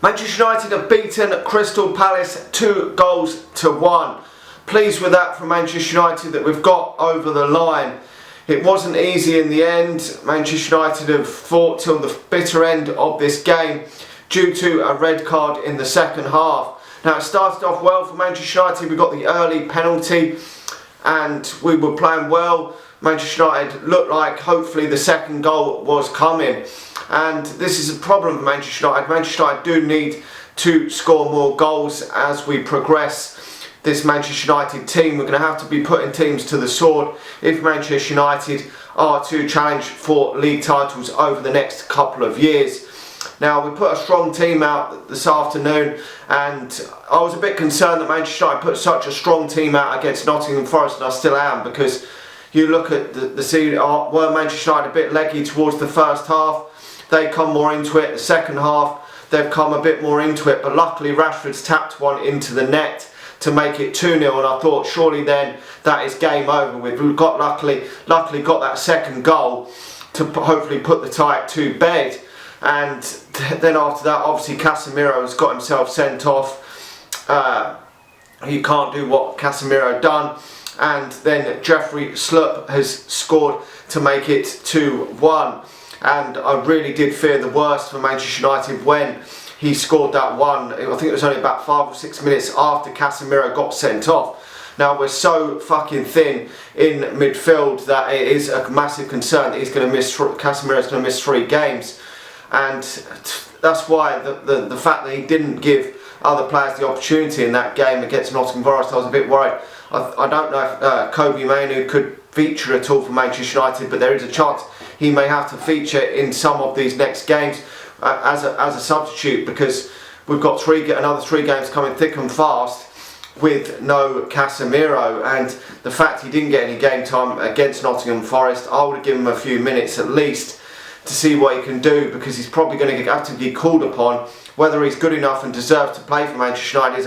Manchester United have beaten Crystal Palace 2-1. Pleased with that from Manchester United that we've got over the line. It wasn't easy in the end. Manchester United have fought till the bitter end of this game due to a red card in the second half. Now, it started off well for Manchester United. We got the early penalty and we were playing well. Manchester United looked like hopefully the second goal was coming. And this is a problem for Manchester United. Manchester United do need to score more goals as we progress this Manchester United team. We're going to have to be putting teams to the sword if Manchester United are to challenge for league titles over the next couple of years. Now, we put a strong team out this afternoon, and I was a bit concerned that Manchester United put such a strong team out against Nottingham Forest, and I still am, because you look at the season, were Manchester United a bit leggy towards the first half? They come more into it. The second half, they've come a bit more into it, but luckily Rashford's tapped one into the net to make it 2-0, and I thought surely then that is game over. We've got luckily got that second goal to hopefully put the tie to bed. And then after that, obviously Casemiro has got himself sent off. He can't do what Casemiro done. And then Jeffrey Schlupp has scored to make it 2-1. And I really did fear the worst for Manchester United when he scored that one. I think it was only about 5 or 6 minutes after Casemiro got sent off. Now, we're so fucking thin in midfield that it is a massive concern that Casemiro's going to miss 3 games. And that's why the fact that he didn't give other players the opportunity in that game against Nottingham Forest, I was a bit worried. I don't know if Kobe Mainoo could feature at all for Manchester United, but there is a chance he may have to feature in some of these next games as a substitute, because we've got another 3 games coming thick and fast with no Casemiro. And the fact he didn't get any game time against Nottingham Forest, I would have given him a few minutes at least to see what he can do, because he's probably going to have to be called upon. Whether he's good enough and deserves to play for Manchester United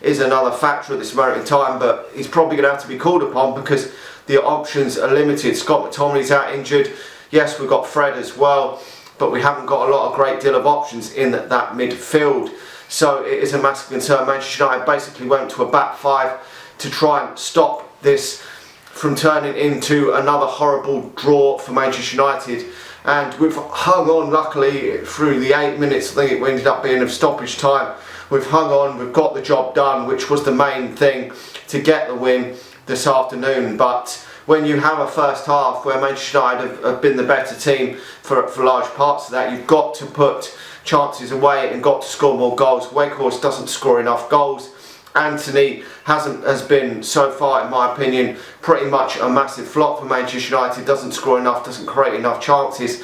is another factor at this moment in time, but he's probably going to have to be called upon because the options are limited. Scott McTominay's out injured. Yes, we've got Fred as well, but we haven't got a great deal of options in that midfield. So it is a massive concern. Manchester United basically went to a back 5 to try and stop this from turning into another horrible draw for Manchester United. And we've hung on, luckily, through the 8 minutes. I think it ended up being of stoppage time. We've hung on, we've got the job done, which was the main thing to get the win this afternoon. But when you have a first half where Manchester United have been the better team for large parts of that, you've got to put chances away and got to score more goals. Wakehorse doesn't score enough goals. Anthony has been, so far in my opinion, pretty much a massive flop for Manchester United. Doesn't score enough, doesn't create enough chances.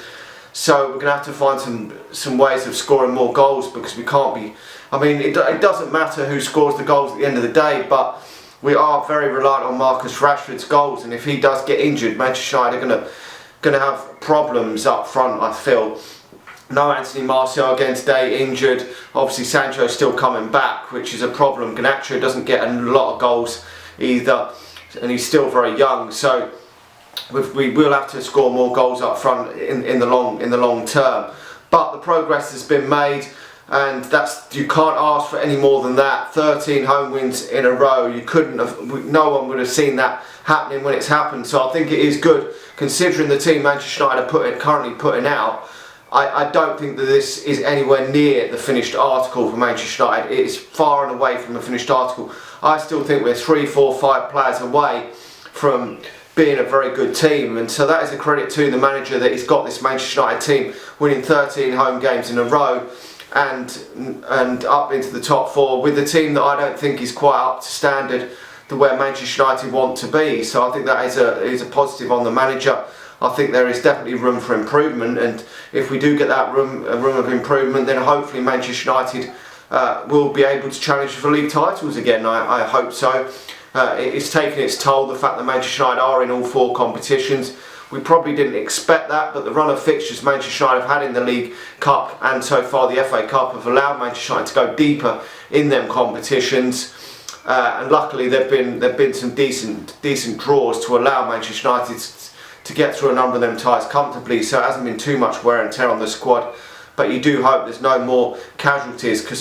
So we're going to have to find some ways of scoring more goals, because we can't be... I mean, it doesn't matter who scores the goals at the end of the day, but we are very reliant on Marcus Rashford's goals, and if he does get injured, Manchester United are going to have problems up front, I feel. No Anthony Martial again today, injured. Obviously Sancho's still coming back, which is a problem. Garnacho doesn't get a lot of goals either, and he's still very young. So we will have to score more goals up front in the long term. But the progress has been made, and you can't ask for any more than that. 13 home wins in a row. No one would have seen that happening when it's happened. So I think it is good, considering the team Manchester United are currently putting out. I don't think that this is anywhere near the finished article for Manchester United. It is far and away from the finished article. I still think we're 3, 4, 5 players away from being a very good team, and so that is a credit to the manager that he's got this Manchester United team winning 13 home games in a row and up into the top 4 with a team that I don't think is quite up to standard the way Manchester United want to be. So I think that is a positive on the manager. I think there is definitely room for improvement, and if we do get that room of improvement, then hopefully Manchester United will be able to challenge for league titles again. I hope so. It's taken its toll, the fact that Manchester United are in all 4 competitions. We probably didn't expect that, but the run of fixtures Manchester United have had in the League Cup and so far the FA Cup have allowed Manchester United to go deeper in them competitions. And luckily there've been some decent draws to allow Manchester United to get through a number of them ties comfortably, so it hasn't been too much wear and tear on the squad. but you do hope there's no more casualties, because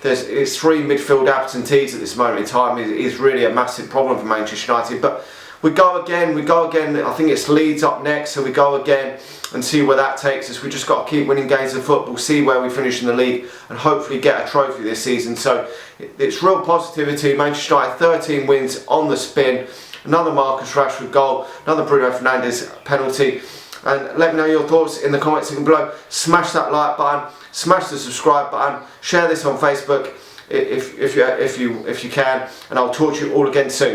it's three midfield absentees at this moment in time is really a massive problem for Manchester United. But we go again. I think it's Leeds up next, so we go again and see where that takes us. We just got to keep winning games of football, see where we finish in the league, and hopefully get a trophy this season. So it's real positivity. Manchester United 13 wins on the spin. Another Marcus Rashford goal, another Bruno Fernandes penalty. And let me know your thoughts in the comments section below. Smash that like button, smash the subscribe button, share this on Facebook if you can, and I'll talk to you all again soon.